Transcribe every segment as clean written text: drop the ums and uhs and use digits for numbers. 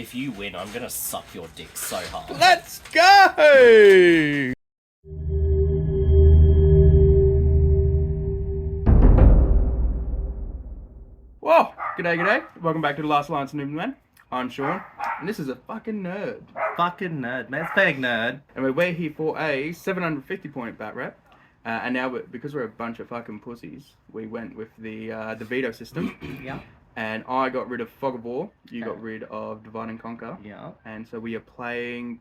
If you win, I'm gonna suck your dick so hard. Let's go! Whoa, g'day. Welcome back to the Last Alliance Noobs, man. I'm Sean, and this is a fucking nerd. Fucking nerd. MESBG nerd. And we're here for a 750 point bat rep. And now, because we're a bunch of fucking pussies, we went with the veto system. Yeah. And I got rid of Fog of War, you got rid of Divide and Conquer. Yeah. And so we are playing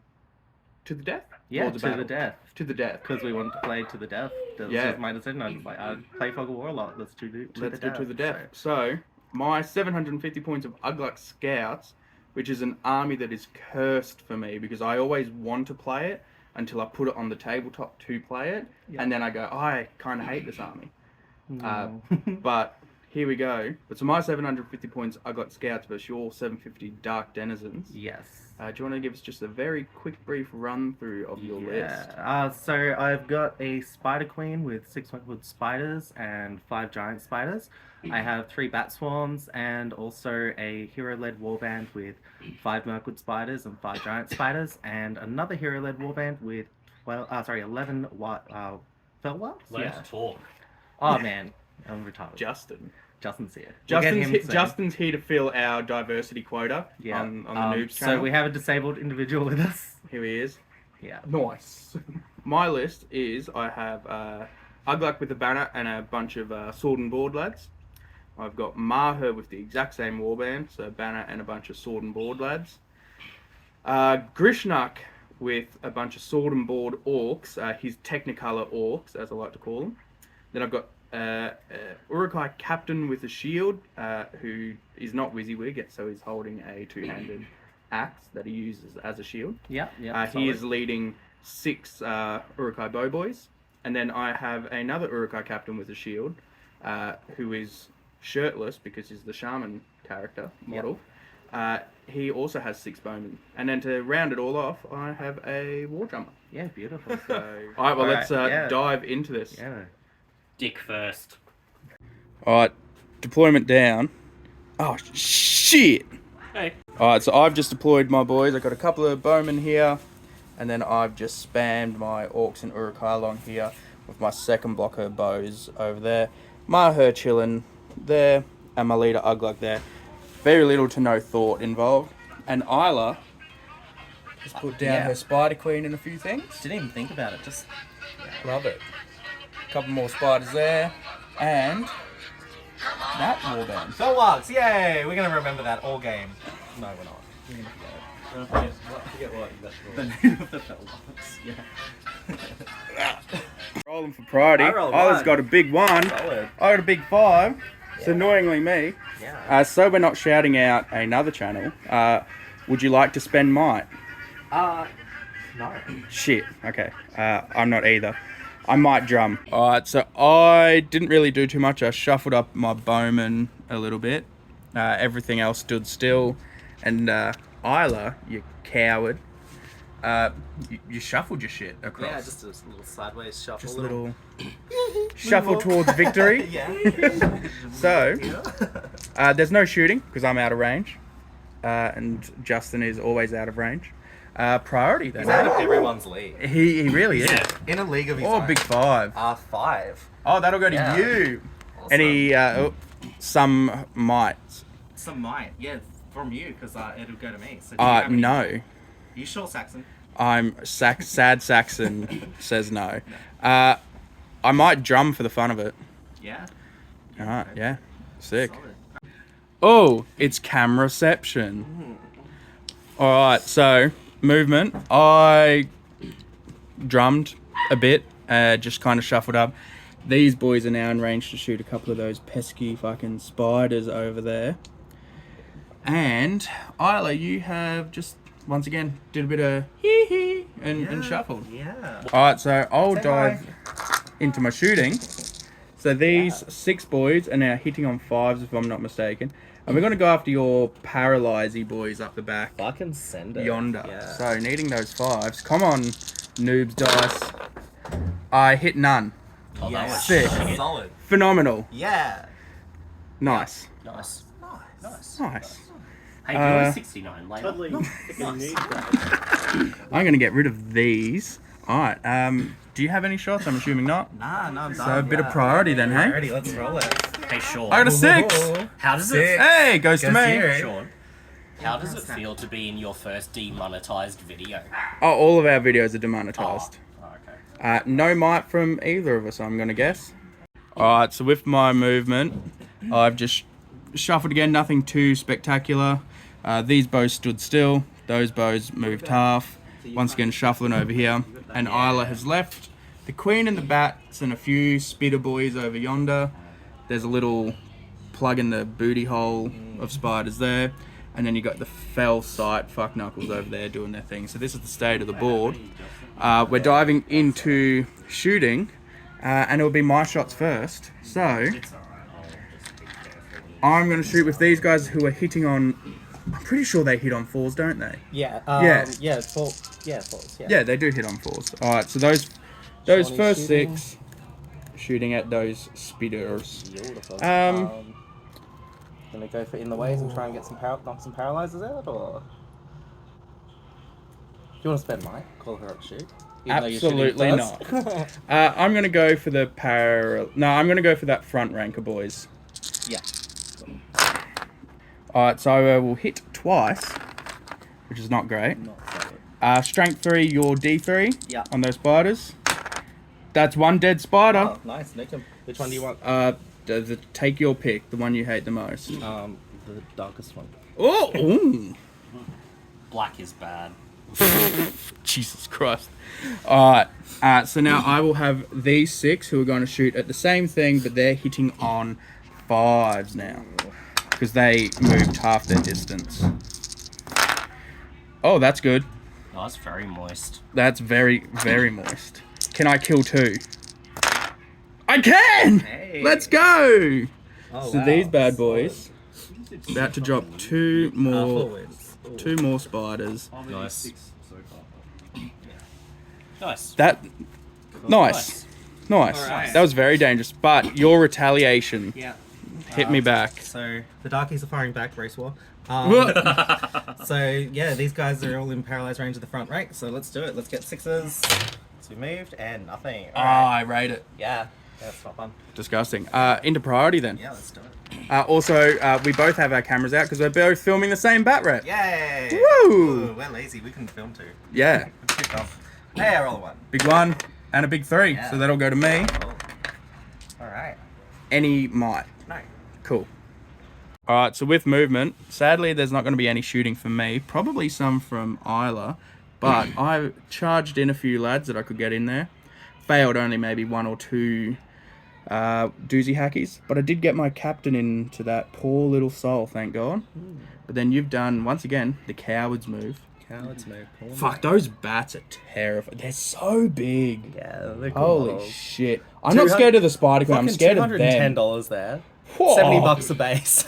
to the death? Yeah, to the death. To the death. Because we wanted to play to the death. That was just my decision. I was like, I play Fog of War a lot. Let's do to the death. So, my 750 points of Ugluks Scouts, which is an army that is cursed for me because I always want to play it until I put it on the tabletop to play it. Yeah. And then I go, I kind of hate this army. No. But here we go. But so my 750 points, I got Scouts versus your 750 Dark Denizens. Yes. Do you want to give us just a very quick, brief run through of your list? So I've got a Spider Queen with 6 Mirkwood spiders and 5 giant spiders. I have 3 Bat Swarms and also a hero-led warband with 5 Mirkwood spiders and 5 giant spiders, and another hero-led warband with 11 Felwells? Learn to talk. Oh man, I'm retarded. Justin's here. Justin's here to fill our diversity quota on the Noobs channel. So we have a disabled individual with us. Here he is. Yeah. Nice. My list is I have Ugluk with a banner and a bunch of sword and board lads. I've got Maher with the exact same warband, so banner and a bunch of sword and board lads. Grishnak with a bunch of sword and board orcs, his Technicolor orcs, as I like to call them. Then I've got Urukhai captain with a shield, who is not WYSIWYG, so he's holding a 2-handed axe that he uses as a shield. He is leading 6 Urukhai bowboys. And then I have another Urukhai captain with a shield, who is shirtless because he's the shaman character model. He also has 6 bowmen. And then to round it all off, I have a war drummer. Yeah, beautiful. So, alright, well, let's dive into this. Yeah. Dick first. Alright, deployment down. Oh, shit! Hey. Alright, so I've just deployed my boys. I've got a couple of bowmen here. And then I've just spammed my orcs and Urukhai along here with my second blocker bows over there. Maher chilling there, and my leader Ugluk there. Very little to no thought involved. And Isla just put down her Spider Queen and a few things. Didn't even think about it, just... Love it. Couple more spiders there, and that warband. Felwells, yay! We're gonna remember that all game. No, we're not. We're gonna Forget what the name of the Felwells. Yeah. Rolling for priority. Isla's got a big 1. Solid. I got a big 5. It's annoyingly me. Yeah. So we're not shouting out another channel. Would you like to spend might? No. Shit. Okay. I'm not either. I might drum. Alright, so I didn't really do too much. I shuffled up my bowman a little bit. Everything else stood still. And Isla, you coward, you shuffled your shit across. Yeah, just a little sideways shuffle. Just a little shuffle towards victory. Yeah. So, there's no shooting because I'm out of range. And Justin is always out of range. Priority then. He's out of everyone's league. He really is. In a league of his own. Oh, big 5. 5. Oh, that'll go to you. Awesome. Any, some might. Some might, yeah, from you, because it'll go to me. So no. You sure, Saxon? I'm sad Saxon says no. I might drum for the fun of it. Yeah. Alright, yeah. Sick. Solid. Oh, it's cam reception. Alright, so movement. I drummed a bit, just kind of shuffled up. These boys are now in range to shoot a couple of those pesky fucking spiders over there. And Isla, you have just once again did a bit of hee and shuffled. Yeah. Alright, so I'll dive into my shooting. So these 6 boys are now hitting on 5s if I'm not mistaken. And we're going to go after your paralyzy boys up the back. Fucking send it. Yonder. Yeah. So needing those 5s. Come on, Noobs dice. I hit none. Oh, that was sick. Solid. Phenomenal. Yeah. Nice. Nice. Nice. Hey, you're 69 later. Totally. Nice. I'm gonna get rid of these. Alright, do you have any shots? I'm assuming not. Nah, no, I'm So a bit of priority then, hey? Alrighty, let's roll it. Hey, Sean. I got a 6! How does Six. it... Hey, goes to Goes me! here. Sean, how does it feel to be in your first demonetized video? Oh, all of our videos are demonetized. Oh, okay. No might from either of us, I'm gonna guess. Alright, so with my movement, I've just shuffled again, nothing too spectacular. These bows stood still, those bows moved half. Once again, shuffling over here. And Isla has left. The queen and the bats and a few spitter boys over yonder. There's a little plug in the booty hole of spiders there. And then you got the fell sight fuck knuckles over there doing their thing. So this is the state of the board. We're diving into shooting. And it'll be my shots first. So, I'm going to shoot with these guys who are hitting on... I'm pretty sure they hit on 4s, don't they? Yeah. Yeah. False. Yeah. Yeah, they do hit on 4s. Alright, so those Shawnee first shooting. 6 shooting at those spitters. Beautiful. Um, Gonna go for in the ways and try and get some knock some paralyzers out, or do you want to spend mine? Call her up, shoot. Even though you're shooting Absolutely first? I'm going to go for the No, I'm going to go for that front ranker, boys. Yeah. Alright, so I will hit twice, which is not great. Not so good. Strength 3, your D3 Yeah. on those spiders. That's one dead spider. Oh, nice. Nick 'em. Which one do you want? Take your pick, the one you hate the most. The darkest one. Oh! Ooh. Black is bad. Jesus Christ. Alright, so now I will have these 6 who are going to shoot at the same thing, but they're hitting on 5s now. Because they moved half their distance. Oh, that's good. Oh, that's very moist. That's very, very moist. Can I kill 2? I can! Hey. Let's go! Oh, So wow. these bad boys, about to drop 2 more Forwards. 2 more spiders. Nice. Nice. That nice. Alright. That was very dangerous, but your retaliation Yeah. hit me back. So the darkies are firing back, race war. What? So yeah, these guys are all in paralyzed range of the front rank. So let's do it. Let's get 6s. So we moved and nothing. All right. I rate it. Yeah, that's not fun. Disgusting. Into priority then. Yeah, let's do it. Also, we both have our cameras out because we're both filming the same bat rep. Yay! Woo! Ooh, we're lazy. We can film too. Yeah. Kick off. Hey, I roll a 1. Big 1 and a big 3. Yeah. So that'll go to me. Cool. All right. Any might. No. Cool. Alright, so with movement, sadly there's not going to be any shooting from me. Probably some from Isla. But I charged in a few lads that I could get in there. Failed only maybe 1 or 2 doozy hackies. But I did get my captain into that poor little soul, thank God. But then you've done, once again, the coward's move. Cowards move. Fuck, those bats are terrifying. They're so big. Yeah, they're Holy shit. I'm not scared of the spider queen, I'm scared of them. $210 there. Whoa. $70 a base.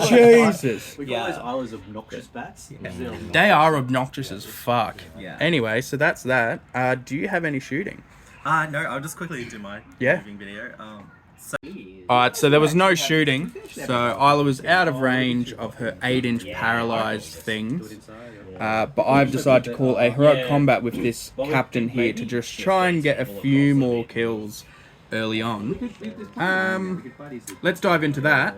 Jesus. We call Yeah. those islands obnoxious bats. They're not. They are obnoxious as fuck. Yeah. Anyway, so that's that. Do you have any shooting? No, I'll just quickly do my Yeah. moving video. Alright, so there was no shooting. So Isla was out of range of her 8-inch paralyzed things. But I've decided to call a heroic combat with this captain here to just try and get a few more kills early on. Let's dive into that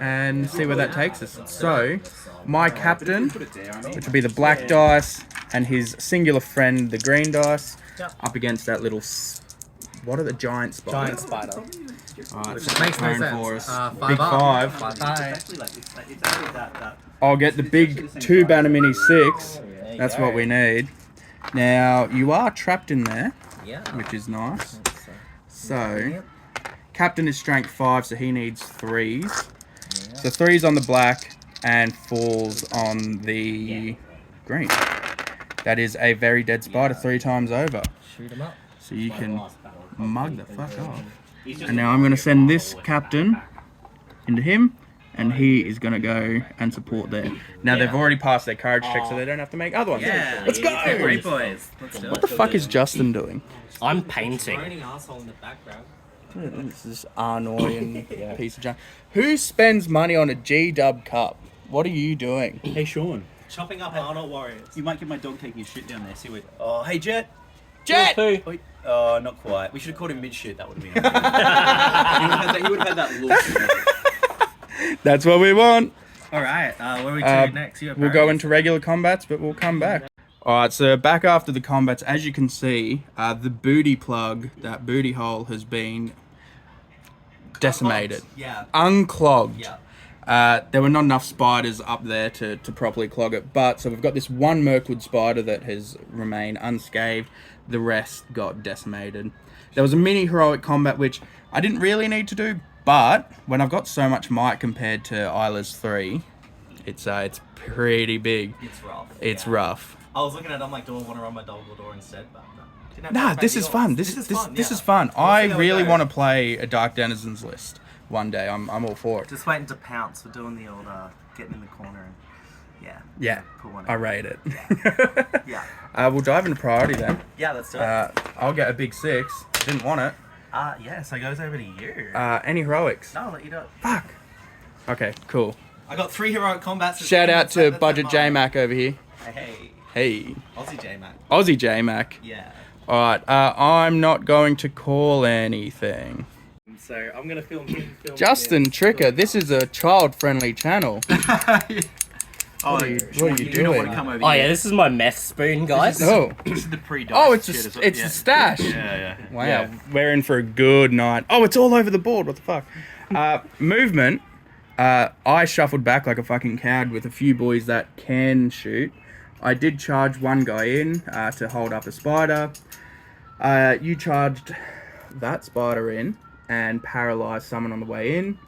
and see where that takes us. So, my captain, which will be the black dice, and his singular friend, the green dice, up against that little... What are the giant spiders? giant spider. Alright, Which makes no going sense. for us. 5 Big up. 5. High. It's actually that. I'll get the big 2 banner mini 6. There you That's go. what we need. Now, you are trapped in there, Yeah. which is nice. So, captain is strength 5, so he needs 3s. So 3's on the black and 4's on the green. That is a very dead spider 3 times over. Shoot him up. So you can mug the fuck off. And now I'm going to send this captain into him, and he is going to go and support there. Now they've already passed their courage check, so they don't have to make other ones. Let's go! Great boys. Let's do What the fuck is Justin doing? I'm painting. asshole in the background. This is annoying piece of junk. Who spends money on a G-Dub cup? what are you doing? Hey, Sean. Chopping up Arnold warriors. You might get my dog taking his shit down there. See what? Oh, hey, Jet. Jet! Wait. Oh, not quite. We should have called him mid-shit. That would have been okay. He would have had that look. That's what we want. All right. Where are we to next? We'll go into regular combats, but we'll come back. Alright, so back after the combats, as you can see, the booty plug, that booty hole has been decimated. Yeah. Unclogged. Yeah. There were not enough spiders up there to properly clog it, but so we've got this one Mirkwood spider that has remained unscathed. The rest got decimated. There was a mini heroic combat which I didn't really need to do, but when I've got so much might compared to Isla's 3, it's pretty big. It's rough. It's rough. I was looking at it, I'm like, do I want to run my Dumbledore instead? But no. Nah, this is fun. This is fun. I really want to play a Dark Denizens list one day. I'm all for it. Just waiting to pounce. We're doing the old getting in the corner and Yeah, pull one I out. rate it. Yeah. We'll dive into priority then. Yeah, let's do it. I'll get a big 6. Didn't want it. Yeah, so it goes over to you. Any heroics? No, I'll let you do it. Fuck. Okay, cool. I got 3 heroic combats. Shout out to That's Budget mine. J-Mac over here. Hey. Hey. Aussie J-Mac. Aussie J-Mac. Yeah. Alright, I'm not going to call anything. So I'm going to film him. Justin Tricker, this is a child-friendly channel. What are you doing? Oh yeah, this is my meth spoon, guys. Oh. This is the pre-dice. Oh, it's shit as well. the stash. Yeah. Wow, we're in for a good night. Oh, it's all over the board. What the fuck? Movement. I shuffled back like a fucking coward with a few boys that can shoot. I did charge one guy in to hold up a spider. You charged that spider in and paralyzed someone on the way in.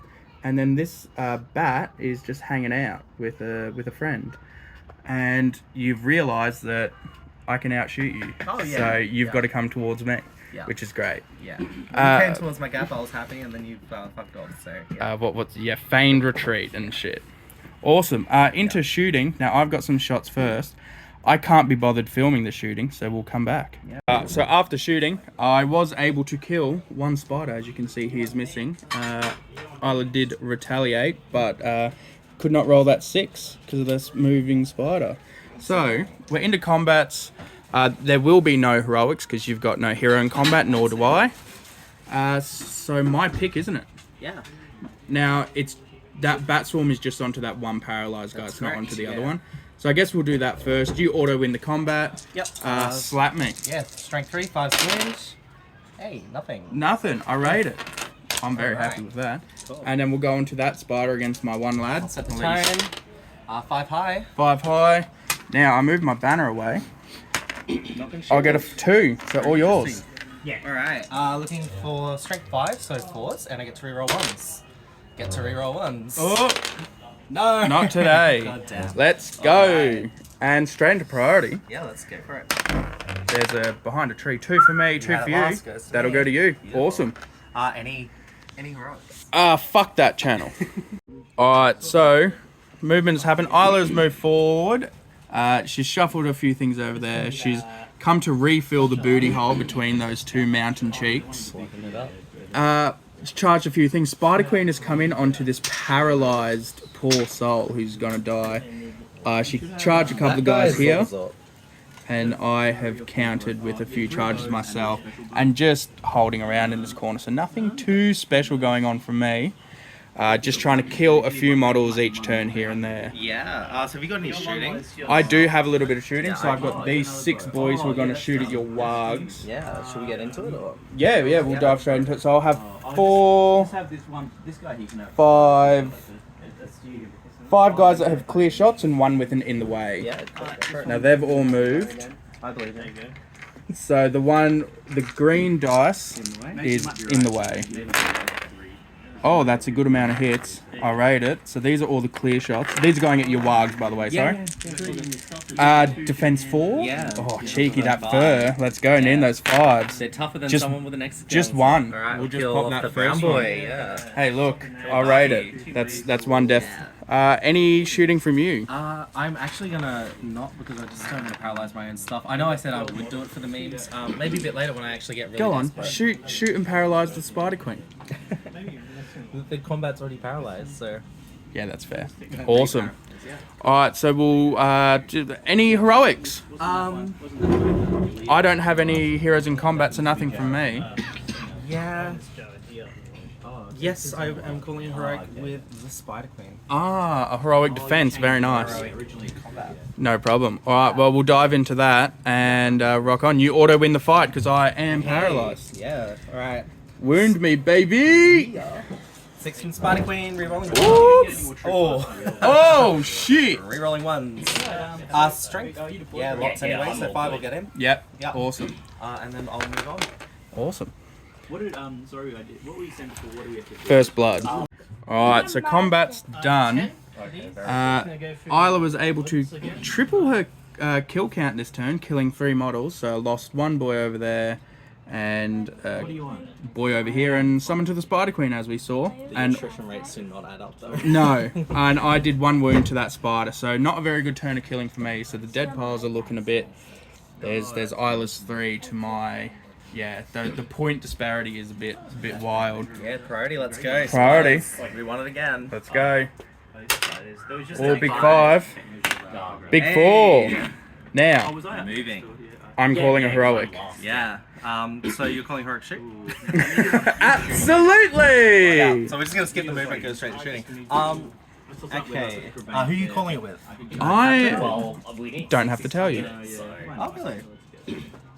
And then this bat is just hanging out with a friend. And you've realised that I can outshoot you. Oh, yeah. So you've got to come towards me, Yeah. which is great. Yeah. You came towards my gap, I was happy, and then you fucked off, so yeah. Feigned retreat and shit. Awesome. Into shooting. Now I've got some shots first. I can't be bothered filming the shooting, so we'll come back. Yeah. So after shooting, I was able to kill one spider. As you can see, he is missing. Isla did retaliate, but could not roll that 6 because of this moving spider. So we're into combats. There will be no heroics because you've got no hero in combat, nor do I. So my pick, isn't it? Yeah. Now it's that bat swarm is just onto that one paralyzed guy. That's It's not correct, onto the other yeah. one. So I guess we'll do that first. You auto win the combat. Yep. Slap me. Yeah, strength 3, 5 swings. Hey, nothing. Nothing. I rate it. I'm very Alright. happy with that. Cool. And then we'll go into that spider against my one lad. I'll set the At least tone. 5 high. 5 high. Now I move my banner away. I'll get a 2. So all yours. Alright. Looking for strength 5, so 4s, and I get to reroll 1s. Get to reroll 1s. Oh, No! not today. God damn. Let's go. Alright. And straight into priority. Yeah, let's go for it. There's a behind a tree. 2 for me, 2 had for it you. last, goes to That'll me. go to you. Beautiful. Awesome. Any heroics? Fuck that channel. Alright, so movement has happened. Isla's moved forward. She's shuffled a few things over there. She's come to refill the booty hole between those 2 mountain cheeks. She's charged a few things. Spider Queen has come in onto this paralyzed poor soul who's gonna die. She charged a couple of guys here. And I have countered with a few charges myself and just holding around in this corner. So nothing too special going on from me. Just trying to kill a few models each turn here and there. Yeah. So have you got any shooting? I do have a little bit of shooting, so I've got these 6 boys who are going to shoot at your wargs. Yeah. Should we get into it or? Yeah, we'll dive straight into it. So I'll have 4, Just have this guy he can have. 5 guys that have clear shots and 1 with an in the way. Yeah. Now they've all moved. I believe it. So the green dice is in the way. Oh, that's a good amount of hits. I rate it. So these are all the clear shots. These are going at your wargs, by the way, sorry. Defense 4? Yeah. Oh, cheeky, that fur. Let's go, in those 5s. They're tougher than Just- someone with an extra. Just 1. Alright, We'll just kill pop off that the brown first boy. one. Yeah. Hey, look, I rate it. That's 1 death. Any shooting from you? I'm actually gonna not because I just don't want to paralyze my own stuff. I know I said I would do it for the memes. Maybe a bit later when I actually get really Go on, desperate. shoot and paralyze the Spider Queen. The combat's already paralyzed, so Yeah, that's fair. Awesome. All right, so we'll any heroics? I don't have any heroes in combat, so nothing from me. Yeah. Yes, I am calling heroic with the Spider Queen. Ah, a heroic defense. Very nice. No problem. All right, well, we'll dive into that and rock on. You auto win the fight because I am paralyzed. Yeah. All right. Wound me, baby. 6 from Spider Queen, rerolling Oops. ones. Oh. Oh shit. Rerolling ones. Strength. Yeah, lots anyway, so 5 will get him. Yep. Yep. Awesome. And then I'll move on. Awesome. What did sorry, I did. What were you saying before? What do we have to do? First blood. Alright, so combat's done. Isla was able to triple her kill count this turn, killing 3 models. So I lost 1 boy over there and boy over here, and summoned to the Spider Queen as we saw. And Attrition rates do not add up though. no, and I did 1 wound to that spider, so not a very good turn of killing for me. So the dead piles are looking a bit. There's Isla's 3 to my. Yeah, the point disparity is a bit wild. Yeah, priority, let's go. Priority. We won it again. Let's go. All big 5. Big 4. Now, Moving. I'm calling a heroic. Yeah. So you're calling heroic shoot? Absolutely! Yeah. So we're just gonna skip the movement, go straight to shooting. Okay. Who are you calling it with? I don't have to tell you. Oh, really?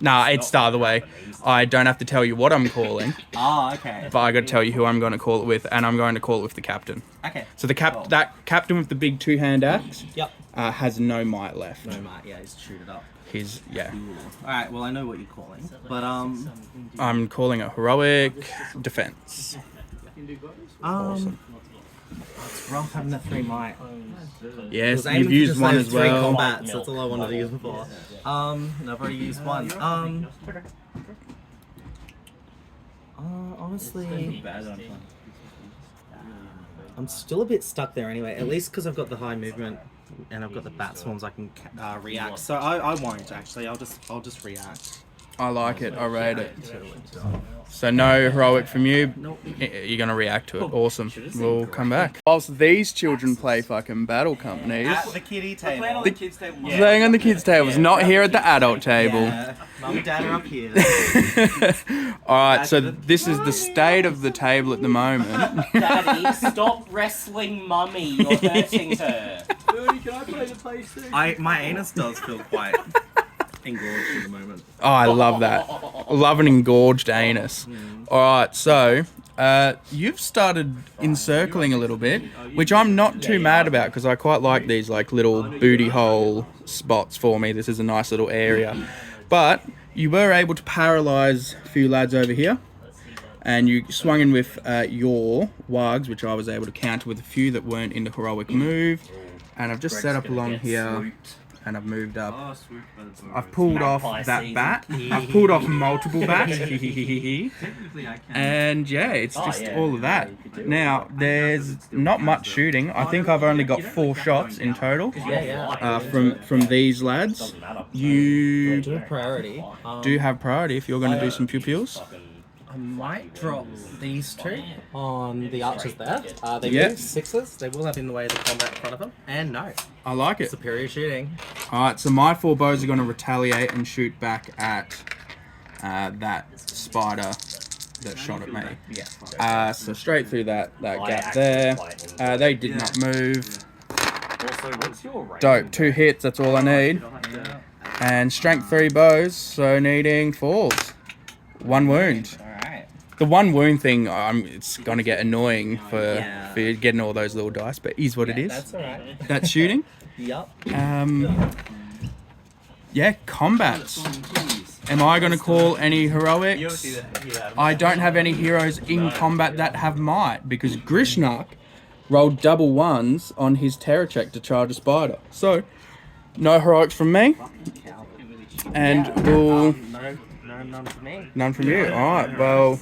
Nah, it's the other way. I don't have to tell you what I'm calling, Oh, okay. but I got to tell you who I'm going to call it with, and I'm going to call it with the captain. Okay. So that captain with the big 2-hand axe Yep. has no might left. No, Matt. Yeah, he's chewed it up. Yeah. All right. Well, I know what you're calling, but I'm calling it heroic defense. It's rough having that 3 might. Yes, you've used 1 as 3 well. combats. That's all I wanted to use before. And I've already used 1. Honestly, I'm still a bit stuck there anyway. At least because I've got the high movement and I've got the bat swarms, I can react. So I won't actually. I'll just react. I like it. I rate it. So no heroic from you. You're gonna react to it. Awesome. We'll come back. Whilst these children play fucking battle companies, At the kiddie table. playing on the kids' tables, not here at the adult table. Yeah. Mum and Dad are up here. Alright, so this is the state of the table at the moment. Daddy, stop wrestling mummy. You're hurting her. Bernie, can I play the PlayStation? My anus does feel quite engorged at the moment. Oh, I love that. I love an engorged anus. Alright, so you've started encircling a little bit, which I'm not too mad about because I quite like these like little booty hole spots for me. This is a nice little area. But you were able to paralyze a few lads over here. And you swung in with your wargs, which I was able to counter with a few that weren't in the heroic move. And I've just set up along here. And I've moved up. I've pulled off that bat. I've pulled off multiple bats. And yeah, it's just all of that. Now, there's not much shooting. I think I've only got 4 shots in total from these lads. You Do priority. do have priority if you're going to do some pew-pews. I might drop these 2 on the archers there. They Yeah. move 6s. They will have in the way of the combat in front of them. And no. I like it. Superior shooting. Alright, so my 4 bows are going to retaliate and shoot back at that spider that shot at me. So straight through that gap there. They did not move. Dope. 2 hits, that's all I need. And strength 3 bows, so needing 4s. 1 wound. The 1 wound thing, it's going to get annoying for getting all those little dice, but is what it is. That's alright. That's shooting. Yup. Yeah, combats. Am I going to call any heroics? I don't have any heroes in combat that have might, because Grishnak rolled double 1s on his terror check to charge a spider. So, no heroics from me. And we'll... None for me. None from you. Alright, well,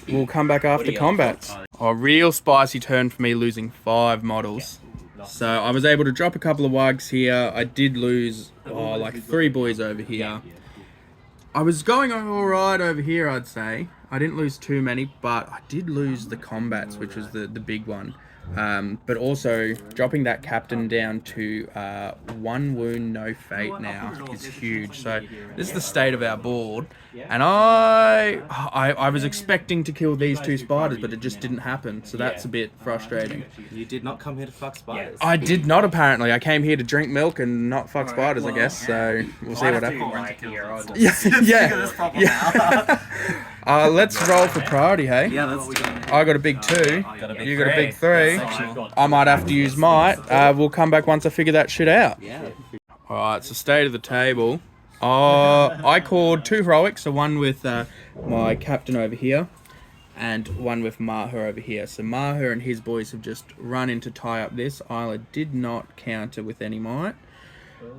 we'll come back after combats. A real spicy turn for me, losing 5 models. So I was able to drop a couple of wags here. I did lose like 3 boys over here. I was going alright over here, I'd say. I didn't lose too many, but I did lose the combats, which was the big one. But also dropping that captain down to 1 wound, no fate now is huge. So this is the state of our board, and I was expecting to kill these 2 spiders, but it just didn't happen. So that's a bit frustrating. You did not come here to fuck spiders. I did not, apparently. I came here to drink milk and not fuck spiders, I guess. So we'll see what happens. Yeah. Let's roll for priority, hey? Yeah, let's do it. I got a big 2. You got a big 3. I might have to use might. We'll come back once I figure that shit out. Yeah. Alright, so state of the table. I called 2 heroics, so one with my captain over here, and one with Maher over here. So Maher and his boys have just run in to tie up this. Isla did not counter with any might.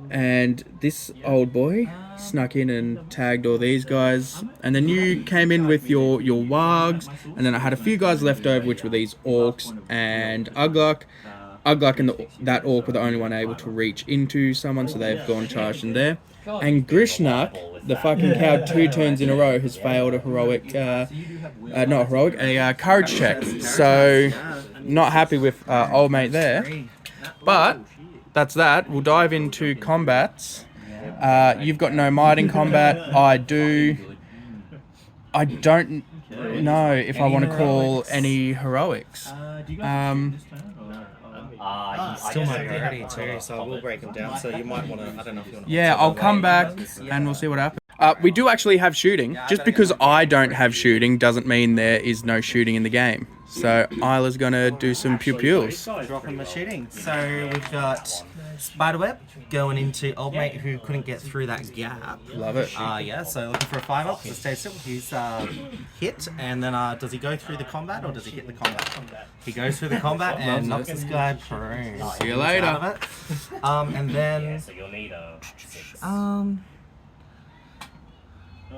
And this old boy snuck in and tagged all these guys. And then you came in with your wargs. And then I had a few guys left over, which were these orcs and Ugluk. Ugluk and that orc were the only one able to reach into someone, so they've gone charged in there. And Grishnak, the fucking coward 2 turns in a row, has failed a heroic, a courage check. So, not happy with old mate there. But that's that. We'll dive into combats. You've got no might in combat. I do. I don't know if I want to call any heroics. Still might be ready too, so I will break them down. So you might want to. I don't know if you want to. Yeah, I'll come back and we'll see what happens. We do actually have shooting. Just because I don't have shooting doesn't mean there is no shooting in the game. So Isla's gonna do some pew-pews. Dropping my shooting. So we've got Spiderweb going into old mate who couldn't get through that gap. Love it. Yeah, so looking for a 5-up to stay still. He's hit, and then does he go through the combat or does he hit the combat? He goes through the combat and knocks this guy prone. See you later. Out of it. And then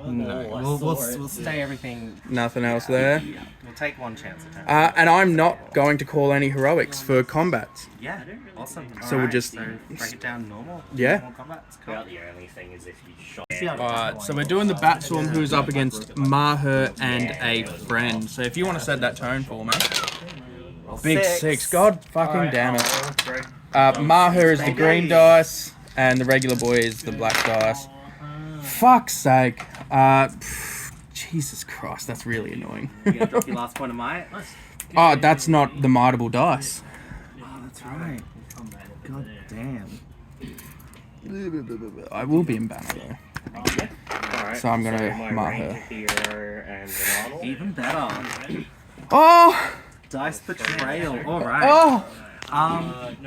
no, we'll stay everything. Nothing else there. We'll take one chance at a time. And I'm not going to call any heroics for combats. Yeah, awesome. So we'll just break it down normal. Yeah. Normal combats. Cool. The only thing is if you shot. Alright, so we're doing the Bat Swarm, who's up against Maher and a friend. So if you want to set that tone for me. Big 6. God fucking damn it. Maher is the green dice, and the regular boy is the black dice. Fuck's sake. Jesus Christ, that's really annoying. You gonna drop your last point of might? Oh, that's not the mightable dice. Oh, that's right. God damn. I will be in banner though. So I'm gonna mark her. Even better. Oh! Dice betrayal. Alright. Oh!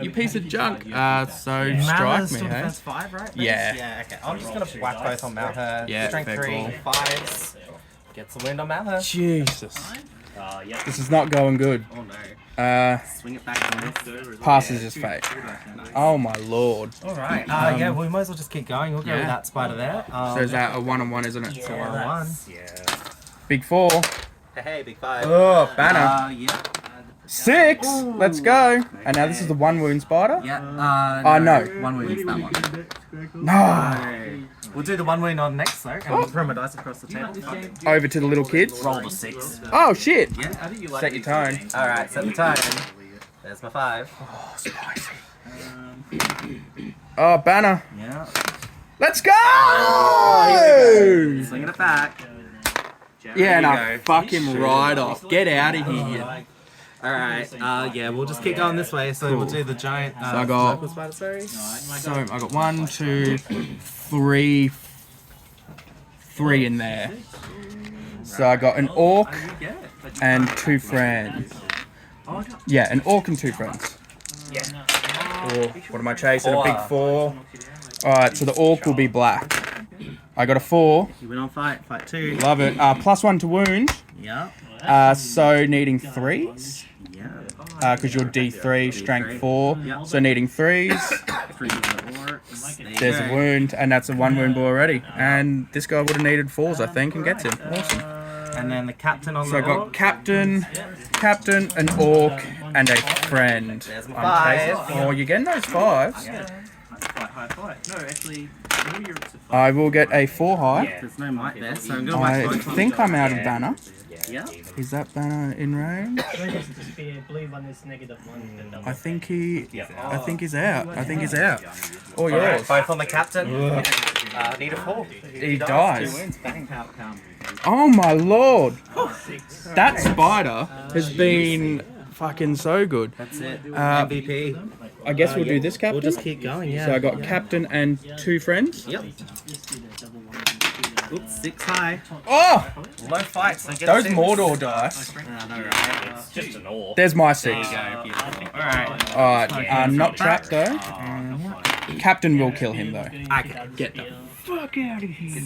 You piece of junk. So strike me, hey? Defense 5, right? Yeah. Yeah, okay. I'm just gonna whack both on Malher. Yeah, Strength fair 3, call. 5s. Gets the wind on Malher. Jesus. This is not going good. Oh no. Swing it back on this. Passes his fate. Oh my lord. Alright. Yeah, we might as well just keep going. We'll go with that spider there. So is that a 1-on-1, isn't it? So 1-on-1. Big 4. Hey, big 5. Oh, banner. Yeah. 6. Let's go. And now this is the 1 wound spider. Yeah. Oh no. 1 wound is that one. No. We'll do the 1 wound on next though, and we'll throw my dice across the table. Over to the little kids. Roll the 6. Oh shit. Yeah. Set your tone. Alright, set the tone. There's my 5. Oh, spicy. Oh, banner. Yeah. Let's go! Swinging it back. Yeah, no, fuck him right off. Get out of here. Alright, yeah, we'll just keep going this way, so we'll do the giant So I got, circle spider, sorry. so I got 1, 2, 3 in there. So I got an orc and 2 friends. Yeah, an orc and 2 friends. Or, what am I chasing? A big 4. Alright, so the orc will be black. I got a 4. You win on fight 2. Love it. +1 to wound. Yeah. So needing 3s. Yeah. Because you're D3, strength 4. Yep. So needing 3s. 3 of the orcs. There's a wound, and that's a 1 wound ball already. And this guy would have needed 4s, I think, and gets him. Awesome. And then the captain on So I the got orc. captain, an orc, and a friend. There's my I'm 5. chasing. Oh, you're getting those 5s. Fight. No, actually. I will get a 4 high. There's no might there, so I'm gonna I whack think I'm out of banner. Yeah. Is that banner in range? I think he's out. I think he's out. Or yours. Both on the captain. Need a 4. He dies. Oh my lord! That spider has been fucking so good. That's it. MVP. I guess we'll do this, Captain. We'll just keep going, yeah. So I got Captain and 2 friends. Yep. Oops, 6 high. Oh! Low fights. So get Those 6. Mordor dice. I know, right? It's just an orc. There's my 6. Alright. Alright, not trapped though. Captain will kill him though. Get the fuck out of here.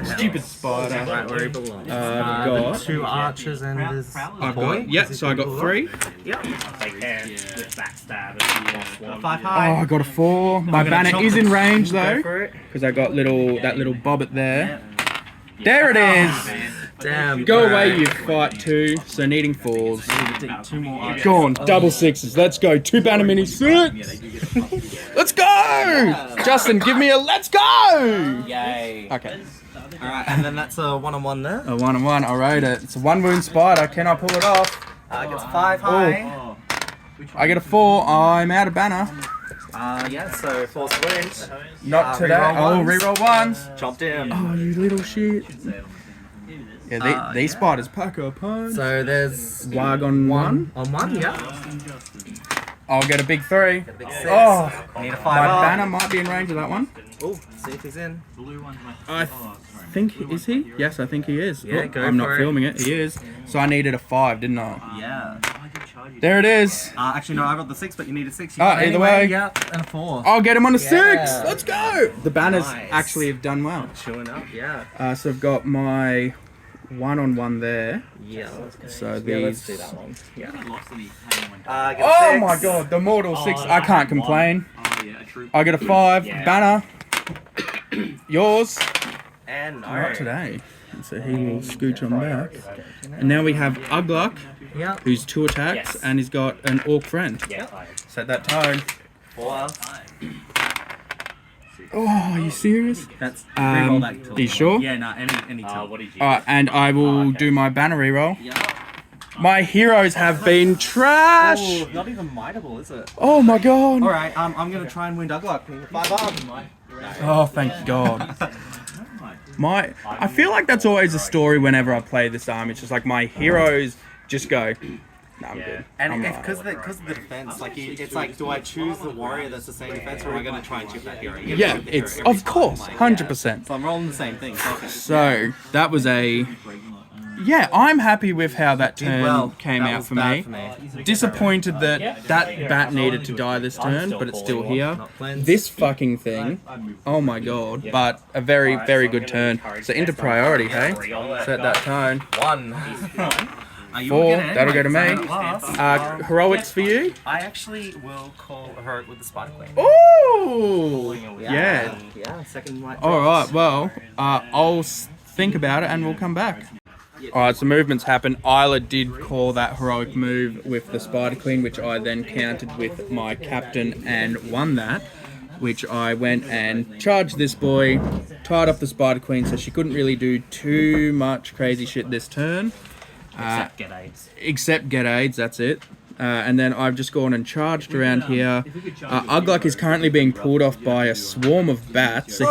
Stupid spider. Right where he belongs. I've got 2 archers and there's a I've boy. got, yeah, so I got 3. Yep. Take care with backstab if you lost one. 5 Oh, high. I got a 4. My gonna banner chop is in it. range Go though, for it. because I got that little bobbit there. There it is. Damn. Go bro. away, you fight 2. So needing 4s. Take 2 more archers. Go on, double 6s. Let's go. 2 banner mini 6. Let's go. Justin, give me a let's go. Yay. Okay. Alright, and then that's a 1-on-1 there. A 1-on-1. I rate it. It's a 1 wound spider. Can I pull it off? Gets 5 high. I get a 4. I'm out of banner. Yeah, so 4 wins. Not today. reroll Oh, ones. reroll 1s. Chopped in. Oh, you little shit. Yeah, these spiders pack a punch. So there's Wag on 1. on 1, yeah. I'll get a big 3. Big 6. Oh, Need a 5 my up. banner might be in range of that one. Oh, see if he's in. I think, is he? Yes, I think he is. Yeah, Oh, go I'm not for it. filming it. He is. So I needed a 5, didn't I? Yeah. There it is. Actually, no, I got the 6, but you need a 6. You Oh, got it either anyway. way. Yep, and a 4. I'll get him on a 6. Yeah. Let's go. The banners Nice. actually have done well. Chewing up, yeah. So I've got my 1-on-1 there. Yeah. So Yeah, let's these. do that one. Yeah. Get a Oh 6. my god, the Mortal 6. I can't complain. yeah, a troop. I get a 5. Yeah. Banner. Yours. And no. Not today. So he will scooch on back. And now we have Ugluk, Yeah. who's 2 attacks, Yes. and he's got an orc friend. Yeah. Set that tone. 4. Oh, are you serious? That's Um, reroll that till. are you sure? Yeah, no, any tilt. What did you? Alright, and I will okay. do my banner reroll. Yeah. My heroes have been trash! Oh, not even mightable, is it? Oh my god! Alright, I'm gonna try and win Ugluk. 5 up. Oh, thank god. I feel like that's always a story whenever I play this army. It's just like my heroes just go, no, I'm good. And I'm because right." of the defense, like it's like, do I choose the warrior that's the same defense, or am I gonna try and chip that hero? You Yeah, chip the hero it's every of course, time. 100%. So I'm rolling the same thing. Okay. So that was a. Yeah, I'm happy with how that Did turn well. came That out was for bad me. for me. Disappointed that that bat needed to die this turn, but it's still here. Not plans. This fucking thing, oh my god! But a very, very good turn. So into priority, hey? Set that tone. 1. You 4, will get it that'll go to anyway, me. so last. Heroics for you. I actually will call her with the Spider Queen. Ooh! Yeah. Yeah, second white. Alright, well, I'll think about it and we'll come back. Alright, so movements happen. Isla did call that heroic move with the Spider Queen, which I then countered with my captain and won that. Which I went and charged this boy, tied up the Spider Queen so she couldn't really do too much crazy shit this turn. Except get AIDS. Except get AIDS, that's it. And then I've just gone and charged around here. Ugluk is currently being pulled off by a swarm of bats. So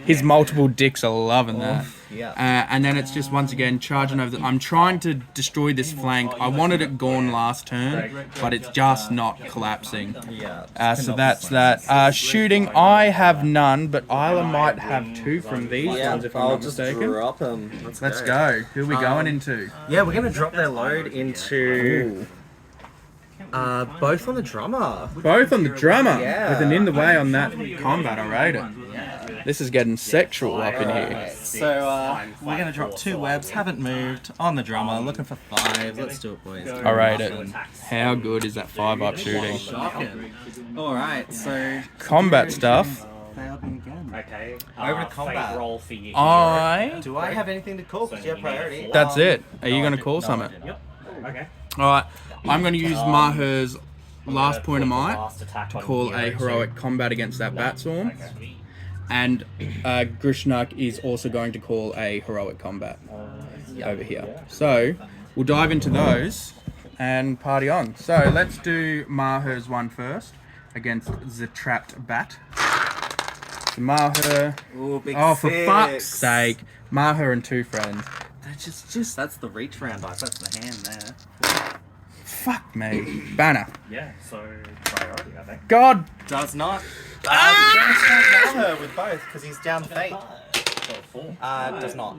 his multiple dicks are loving that. Yeah. And then it's just once again charging over. I'm trying to destroy this flank. I wanted it gone last turn, but it's just not collapsing. Yeah. So that's that. Shooting, I have none, but Isla might have 2 from these ones if I'm I'll not just mistaken. drop them. Let's go. Who are we going into? Yeah, we're gonna drop their load into both on the drummer. Both on the drummer, Yeah. with an in the way on that combat, I rate it. This is getting sexual up in here. So we're gonna drop 2 webs. Haven't moved on the drummer. Looking for 5. Let's do it, boys. I rate it. How good is that 5-up shooting? All right. So Combat stuff. failed me again. Okay. Over to combat. Fate roll for you. Do I have anything to call? Because you have priority. That's it. Are you going to call something? Okay. Alright, I'm going to use Maher's last point of Put the might last attack to on call a hero heroic two. combat against that bat swarm. Okay. And Grishnak is also going to call a heroic combat over here. So we'll dive into those and party on. So let's do Maher's one first against the trapped bat. So Maher. Ooh, big Oh, for six. fuck's sake. Maher and 2 friends. That's just That's the reach round dice. That's the hand there. fuck me. Banner. Yeah, so priority, I think. God. Does not. With both because he's down fate. Does not.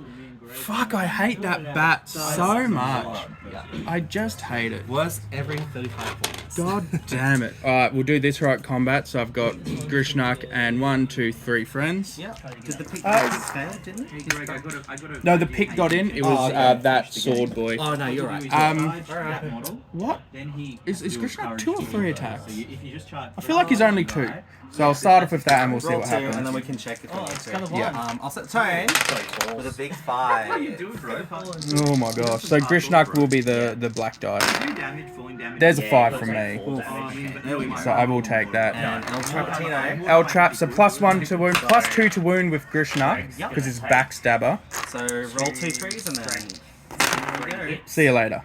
Fuck, I hate that bat so much. Yeah. I just hate it. Worst every 35 points. God damn it. Alright, we'll do this right combat. So I've got Grishnak and 1, 2, 3 friends. Yeah. Did the pick fail, didn't it? Greg, I got No, the pick got in. It was that sword boy. Oh, no, you're right. that model. What? Then he Is Grishnak 2 or 3 attacks? So if you just charge, I feel like he's only 2. So I'll start off with that and we'll see Roll what 2 and then happens. we can check if we need to. Yeah. I'll set tone with a big 5. What are you doing, bro? Oh my gosh. So Grishnak will be the black die. Do damage, falling damage. There's a Yeah, 5 it from looks me. like full damage. There we go. So I will take that. And El Trapatino. L traps a +1 to wound, +2 to wound with Grishnak because it's backstabber. So roll 2 3s and then. There we go. See you later.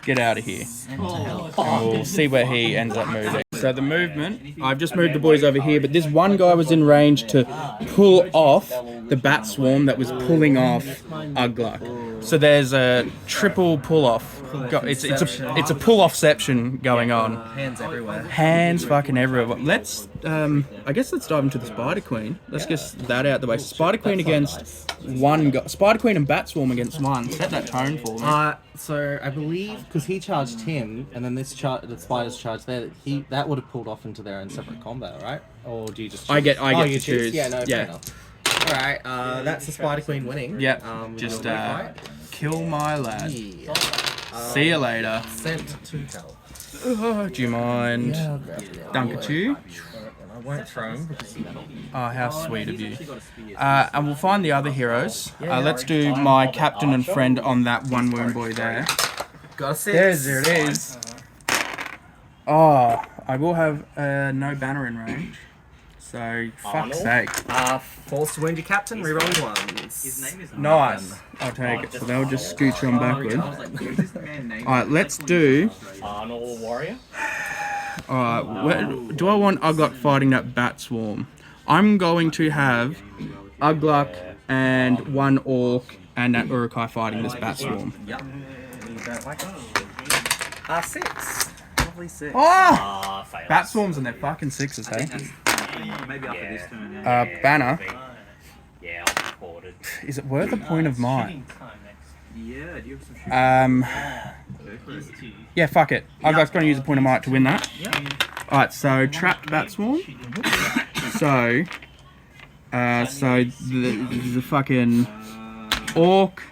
Get out of here. And we'll see where he ends up moving. So the movement, I've just moved the boys over here, but this one guy was in range to pull off the bat swarm that was pulling off Ugluk. So there's a triple pull off. It's a pull offception going on. Hands everywhere. Hands fucking everywhere. Let's I guess let's dive into the Spider Queen. Let's get that out the way. Spider Queen against one guy. Spider Queen and Bat Swarm against one. Set that tone for me. So I believe because he charged him, and then the spiders charged there. That would have pulled off into their own separate combat, right? Or do you just? Choose? I get you to choose. Yeah, no, fair Yeah. enough. All right, that's the Spider Queen winning. Yep. Just Kill my lad. yeah. See you later. Sent to hell. Do you mind? Yeah, I'll grab it. Dunk at you. I won't throw him because Oh, how sweet of you. And we'll find the other heroes. Let's do my captain and friend on that one wound boy there. Got a 6. There it is. Oh, I will have no banner in range. So, fuck's sake. Forced to wound your captain, reroll 1s. His name is Nice. I'll take it. So they'll just scooch on backward. I was like, who is this man named? Alright, let's do... Arnold Warrior? Alright, do I want Ugluk fighting that bat swarm? I'm going to have Ugluk and one orc and that Urukhai fighting this bat swarm. Yep. You don't like it? 6. Lovely 6. Oh! Fails. Bat swarms and they're fucking 6s, hey? Maybe after this turn. Banner. Yeah, I'll record it. Is it worth a point of might? Yeah, do you have some shooting? Yeah, fuck it. Ugluk's going to use a point of might to win that. Alright, so trapped bat swarm. So the fucking orc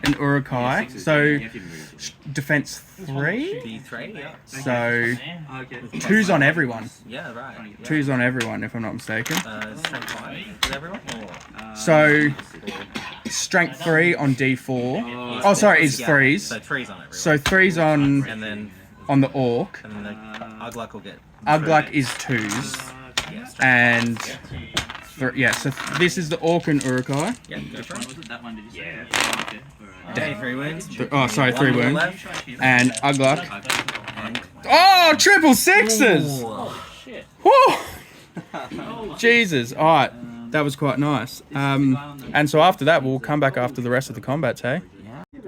and Urukhai. So defense 3. D3, yeah. So Okay. 2's on everyone. Yeah, right. Yeah. 2's on everyone, if I'm not mistaken. Strength 5 with everyone? Or? So strength 3 on D4. Oh, sorry, it's 3s. So 3's on everyone. So 3's and then on the orc. and then the Ugluk will get. Ugluk is 2s. And yeah, so this is the orc and Urukhai. Yeah, go for it. Was it that one? Did you say? Yeah. Okay. Okay, 3 wounds. Oh, sorry, 3 One on the wounds. left. And Ugluk. And Oh, triple 6s! Ooh. Whew! Jesus, alright. That was quite nice. And so after that, we'll come back after the rest of the combats, hey?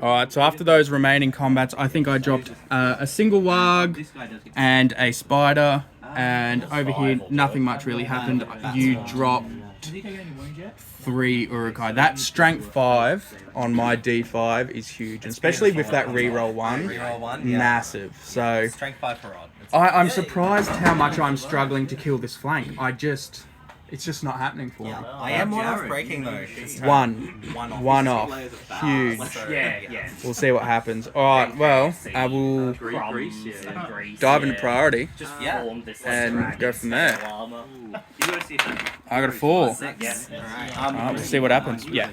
Alright, so after those remaining combats, I think I dropped a single warg This guy does get. and a spider. And over here, nothing much really happened. You dropped Has he taken any wounds yet? 3 Urukhai. That strength 5 on my D5 is huge, and especially with that reroll 1. Reroll 1, yeah. Massive. So Strength 5 for odd. I'm surprised how much I'm struggling to kill this flank. It's just not happening for me. Yeah. I am one off breaking though. this turn. One off. Huge. Yeah. We'll see what happens. Alright, well, I will Grease, dive into priority Just Yeah. form this and dragon go from there. style armor. You gotta see if that. I got a 4. 6. Alright. Alright, we'll see what happens. Yeah.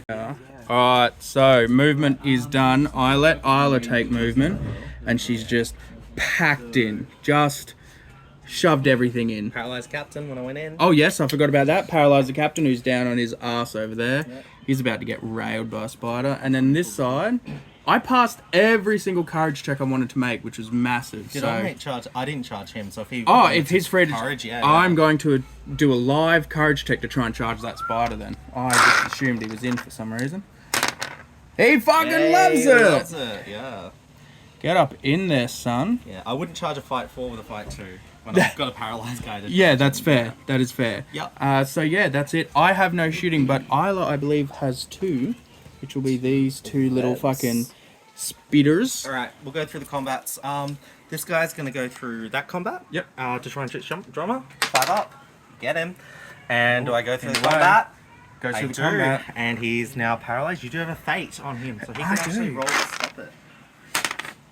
Alright, so movement is done. I let Isla take movement, and she's just packed in. Just shoved everything in. Paralyzed captain when I went in. Oh yes, I forgot about that. Paralyze the captain who's down on his ass over there. Yep. He's about to get railed by a spider. And then this side, I passed every single courage check I wanted to make, which was massive. Did so, I charge? I didn't charge him, so if he... oh, if he's free to... Courage, yeah, I'm going to do a live courage check to try and charge that spider then. I just assumed he was in for some reason. He fucking loves it! Loves it, yeah. Get up in there, son. Yeah, I wouldn't charge a fight 4 with a fight 2 when I've got a paralyzed guy to Yeah, that's fair. That is fair. Yep. So yeah, that's it. I have no shooting, but Isla, I believe, has 2, which will be these 2 little fucking speeders. Alright, we'll go through the combats. This guy's going to go through that combat. Yep. To try and shoot drummer. 5 up. Get him. And do I go through the Anyway, combat? Go I through the do. combat. And he's now paralyzed. You do have a fate on him, so he can actually roll to stop it.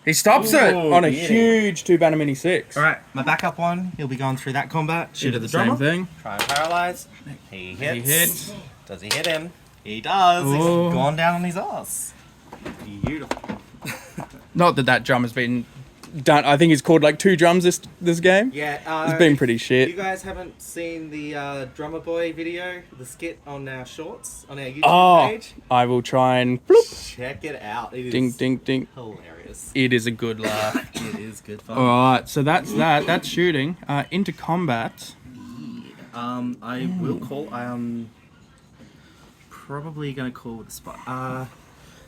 He stops it Ooh, on a beauty. huge 2-banner mini 6. Alright, my backup one, he'll be going through that combat. Shoot at the same drummer. thing. Try and paralyze. He hits. He hits. Does he hit him? He does. Oh. He's gone down on his ass. Beautiful. Not that that drum has been done. I think he's called like 2 drums this game. Yeah, It's been pretty You shit. guys haven't seen the Drummer Boy video, the skit on our shorts, on our YouTube Oh, page? I will try and bloop. Check it out. It is Ding, ding, ding. hilarious. It is a good laugh. It is good fun. Alright, so that's that. That's shooting. Into combat. I will call. Probably gonna call with the spider.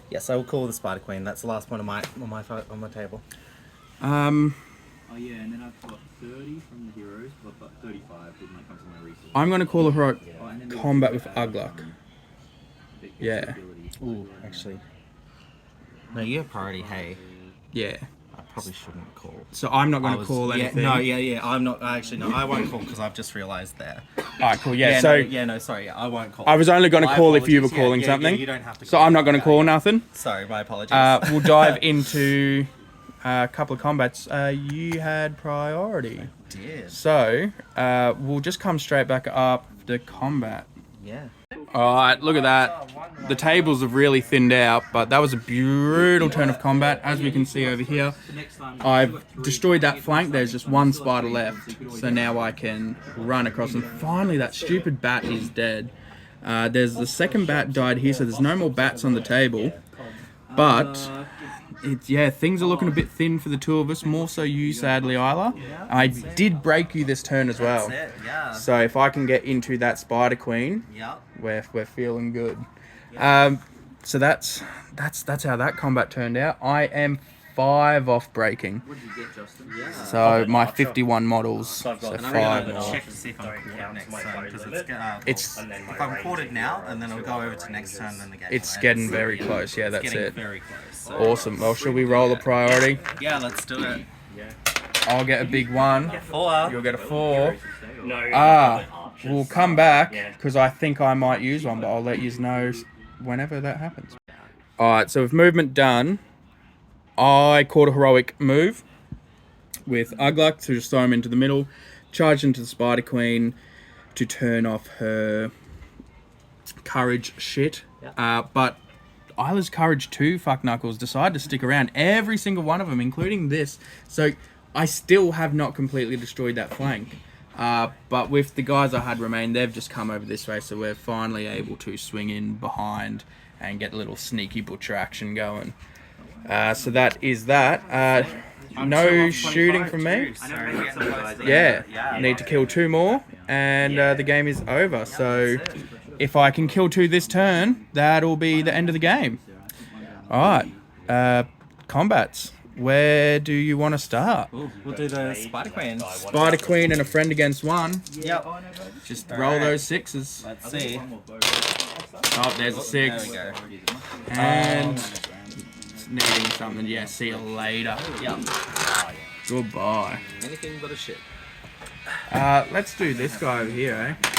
Yes, I will call with the Spider Queen. That's the last one on my table. Oh yeah, and then I've got 30 from the heroes, but I've got 35 with my comes to my resources. I'm gonna call a heroic Oh, and then combat with there's, Ugluk. the Yeah. ability. Ooh, actually. No, you have priority. Hey, Yeah. I probably shouldn't call. So I'm not gonna call anything. Yeah. I'm not. Actually, no, I won't call because I've just realised there. Alright, cool. Yeah. So sorry. I won't call. I was only gonna My call if you were apologies. calling Yeah, something. you don't have to. So call. I'm not gonna call nothing. Sorry, my apologies. We'll dive into a couple of combats. You had priority. Did. So, we'll just come straight back up the combat. Yeah. Alright, look at that. The tables have really thinned out, but that was a brutal turn of combat. As we can see over here, The next time, I've destroyed that flank. There's just one spider left. So now I can run across, and finally that stupid bat is dead. There's the second bat died here, so there's no more bats on the table. But things are looking a bit thin for the 2 of us, more so you, sadly, Isla. I did break you this turn as well. That's it. Yeah. So if I can get into that Spider Queen, Yeah. we're feeling good. So that's how that combat turned out. I am 5 off breaking. what did you get, Justin? Yeah. So my 51 models. So I've got And I'm 5 gonna off. check to see if I'm caught next turn because It's if I'm caught now and then I'll go over to next turn, then the game. it's ends. getting very close. Yeah, that's Getting it. very close. So. Awesome. Well, should we roll a priority? Yeah, let's do it. I'll get a big 1. 4. You'll get a 4. No. We'll come back because I think I might use one, but I'll let you know whenever that happens. Alright, so with movement done, I caught a heroic move with Ugluk to just throw him into the middle, charge into the Spider Queen to turn off her courage shit. But Isla's courage too, fuck knuckles, decided to stick around. Every single one of them, including this. So I still have not completely destroyed that flank. But with the guys I had remain, they've just come over this way, so we're finally able to swing in behind and get a little sneaky butcher action going. So that is that. No shooting from me. Yeah, need to kill 2 more, and the game is over. So if I can kill 2 this turn, that'll be the end of the game. Alright, combats. Where do you want to start? We'll do the Spider Queen. Spider Queen and a friend against 1. Yep. Just roll those 6s. Let's see. Oh, there's a 6. There we go. And it's needing something. Yeah, see you later. Yep. Goodbye. Anything but a shit. Let's do this guy over here, eh?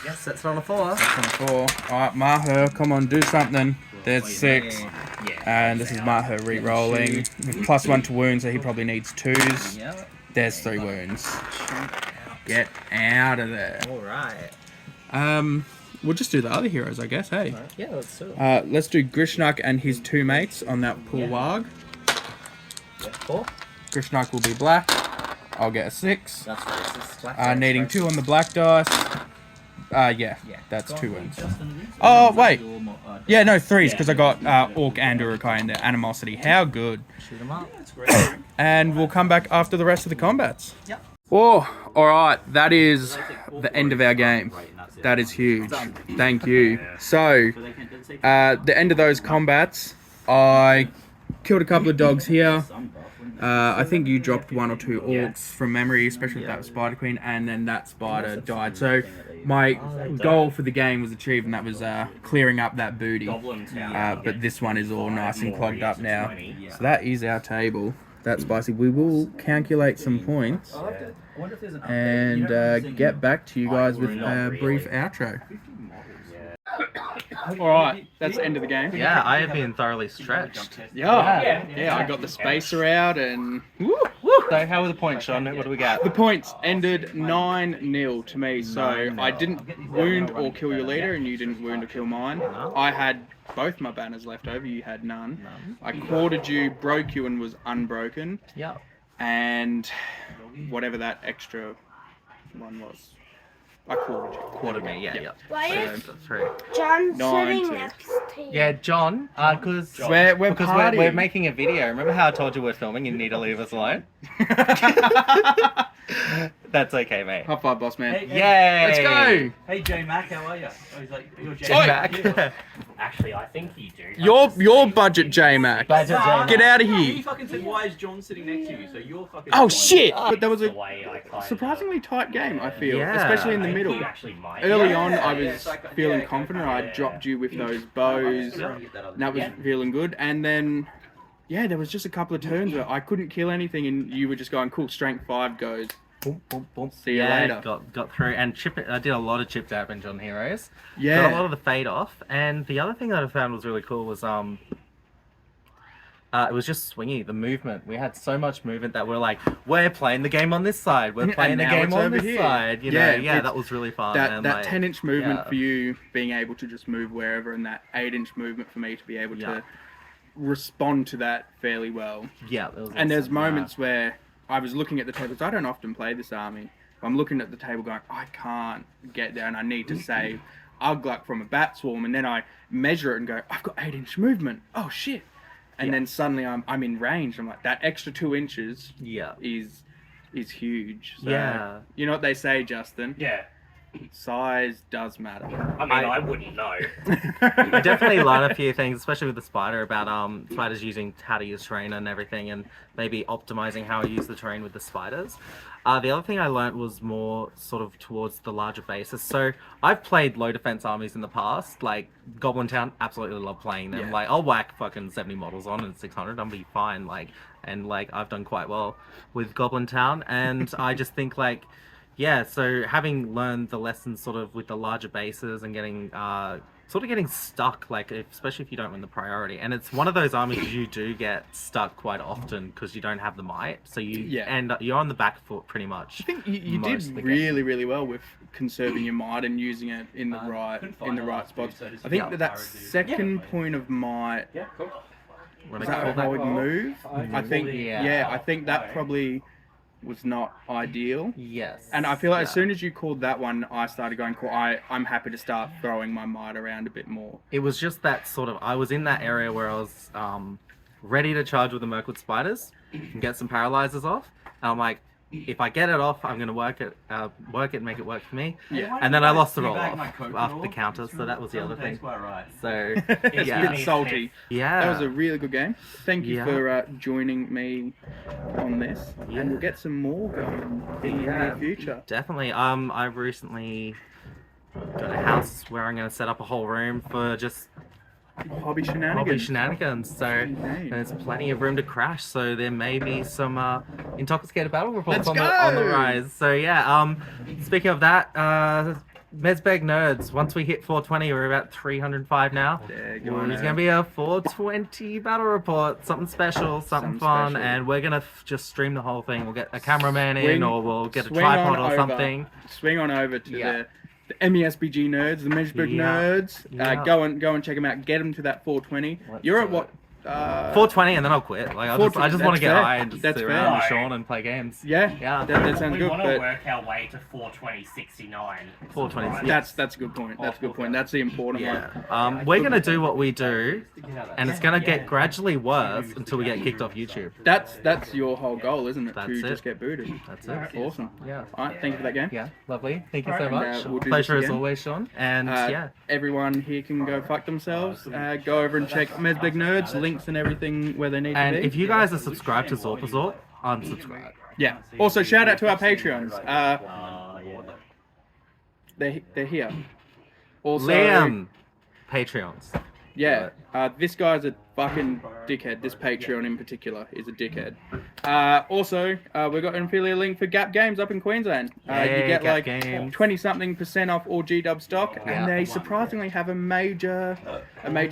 Yes, that's on a 4. On 4. Alright, Maher, come on, do something. There's 6. And this is Maher re-rolling. With +1 to wounds, so he probably needs 2s. Yep. There's 3 wounds. Get out of there. Alright. We'll just do the other heroes, I guess, hey? Yeah, let's do it. Let's do Grishnak and his 2 mates on that pool warg. 4. Grishnak will be black. I'll get a 6. That's racist. Needing 2 on the black dice. Yeah, Yeah. that's 2 wins. Justin, Oh, wait. your Yeah, no, 3s, because I got Orc and Urukhai in there. Animosity. How good. Shoot 'em up. That's great. And we'll come back after the rest of the combats. Yep. Whoa, alright, that is the end of our game. That is huge. Thank you. So, the end of those combats, I killed a couple of dogs here. I think you dropped 1 or 2 orcs from memory, especially with that Spider Queen, and then that spider died. So, my goal for the game was achieved, and that was clearing up that booty. But this one is all nice and clogged up now. So that is our table. That's spicy. We will calculate some points and get back to you guys with a brief outro. Alright, that's the end of the game. Yeah, I have been thoroughly stretched. Yeah, I got the spacer out and... So how were the points, Sean? What do we got? The points ended 9-0 to me, so I didn't wound or kill your leader and you didn't wound or kill mine. I had both my banners left over, you had none. I quartered you, broke you and was unbroken. Yeah. And whatever that extra one was. I quartered you. Quartered me, yeah. Why is That's right. John 9 sitting to- next to you? Yeah, John, because We're we're partying. making a video. Remember how I told you we're filming and you need to leave us alone? That's okay, mate. High five, boss man. Hey, Yay! Let's go! Hey, J Mac, how are you? Oh, he's like, you're J Oi! Mac. Back. Actually, I think you do. Your budget, J-Mac. Budget J-Mac. Get out of He here. fucking said, why is John sitting next to you? So you're fucking. Oh shit! But that was The a way I kind surprisingly tight game, I feel. Yeah. Especially in the middle. Actually might. Early Yeah, on, I yeah, was it's like- feeling yeah, confident. I yeah. dropped you with those bows. Yeah. And that was feeling good. And then, yeah, there was just a couple of turns where I couldn't kill anything, and you were just going, "Cool, strength 5 goes." Boom, boom, boom. See you later. Got through and I did a lot of chip damage on heroes. Got a lot Yeah. of the fade off, and the other thing that I found was really cool was it was just swingy, the movement. We had so much movement that we're like, we're playing the game on this side, we're playing And the now game it's on over this here. side. You Yeah, know, yeah, it's- that was really fun. That and that like, 10-inch movement yeah. for you being able to just move wherever, and that 8-inch movement for me to be able Yeah. to respond to that fairly well. Yeah, it was And there's awesome, moments where I was looking at the tables. I don't often play this army. I'm looking at the table going, I can't get there and I need to save Ugluk from a bat swarm. And then I measure it and go, I've got 8-inch movement. Oh shit. And then suddenly I'm in range. I'm like, that extra 2 inches Yeah. is huge. So, Yeah. You know what they say, Justin? Yeah. Size does matter. I mean, I wouldn't know. I definitely learned a few things, especially with the spider, about spiders using how to use terrain and everything, and maybe optimizing how I use the terrain with the spiders. The other thing I learned was more sort of towards the larger bases. So I've played low defense armies in the past, like Goblin Town. Absolutely love playing them. Yeah. Like I'll whack fucking 70 models on and 600, I'll be fine. Like I've done quite well with Goblin Town, and I just think like. Yeah, so having learned the lessons sort of with the larger bases and getting getting stuck, like especially if you don't win the priority, and it's one of those armies you do get stuck quite often because you don't have the might, so you're on the back foot pretty much. I think you most did of the really, really well with conserving your might and using it in the right spots. I think that second point of might What was do I that call a that? heroic move. I think Yeah. I think that probably was not ideal. Yes. And I feel like as Yeah. soon as you called that one, I started going, cool, I'm happy to start throwing my might around a bit more. It was just that sort of, I was in that area where I was ready to charge with the Mirkwood spiders and get some paralyzers off. And I'm like, if I get it off, I'm going to work it, make it work for me. Yeah. And then I lost the roll off after the counter, so that was the other thing. So, It's yeah. a bit salty. Yeah. That was a really good game. Thank you Yeah. for joining me on this. Yeah. And we'll get some more going in the near future. Definitely. I've recently got a house where I'm going to set up a whole room for just Hobby shenanigans. hobby shenanigans. So Indeed. there's plenty of room to crash. So there may be some intoxicated battle reports Let's on the go! rise. So yeah. Speaking of that, MESBGNERDS. Once we hit 420, we're about 305 now. Yeah, There's gonna be a 420 battle report, something special, something Something fun, special. and we're gonna just stream the whole thing. We'll get a cameraman Swing- in, or we'll get a swing tripod on or over. something. Swing on over to Yeah. the MESBG nerds, the MESBG Yeah. nerds. Yeah. Go and check them out. Get them to that 420. Let's You're at do what? 420 and then I'll quit. Like I just want to that's get fair. high and just That's sit fair. around with Right. Sean and play games. Yeah, Yeah. that sounds we good. want to But work our way to 420.69. 420. that's a good point. That's a good point. That's the important Yeah. one. We're gonna do what we do, and it's gonna get gradually worse until we get kicked off YouTube. That's your whole goal, isn't it? That's to it. just get booted. That's it. Awesome. Yeah. All right, thank you for that game. Yeah. Lovely. Thank you so And, much. we'll do Pleasure this as again. always, Sean. And yeah. Everyone here can go fuck themselves. Go over and check MESBG Nerds, links and everything where they need And to be. if you guys are subscribed to Zorpazorp, unsubscribe. Yeah. Also, shout out to our Patreons. They're here. Also, Liam, Patreons. yeah. This guy's a fucking dickhead. This Patreon in particular is a dickhead. Also, we've got an affiliate link for Gap Games up in Queensland. You Yay, get Gap like Games. 20-something% off all GW stock, Yeah. and they surprisingly have a major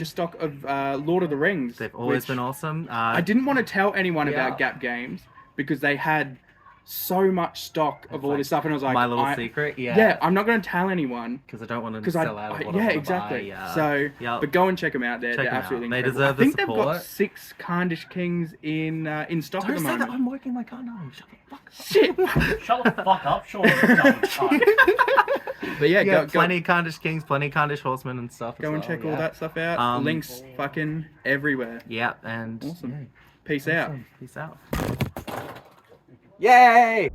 stock of Lord of the Rings. They've always which been awesome. I didn't want to tell anyone Yeah. about Gap Games because they had so much stock of all this stuff, and I was like, My little secret. yeah, I'm not going to tell anyone. Because I don't want to Because sell out of what I yeah, wanna exactly. buy. So, yeah. but go and check them out. They're Check 'em out. absolutely They incredible. deserve I think the they've got support. 6 Carnish Kings in stock Don't at the say that moment. I'm working my car now. Shut the fuck up. Shit. Shut the fuck up, Sean. Dumb cunt. But yeah, Yeah, go plenty of Carnish Kings, plenty of Carnish Horsemen and stuff. go as and well, check all yeah. that stuff out. Links Links fucking everywhere. Yeah, and Awesome. yeah, Peace out. awesome. Peace out. Yay!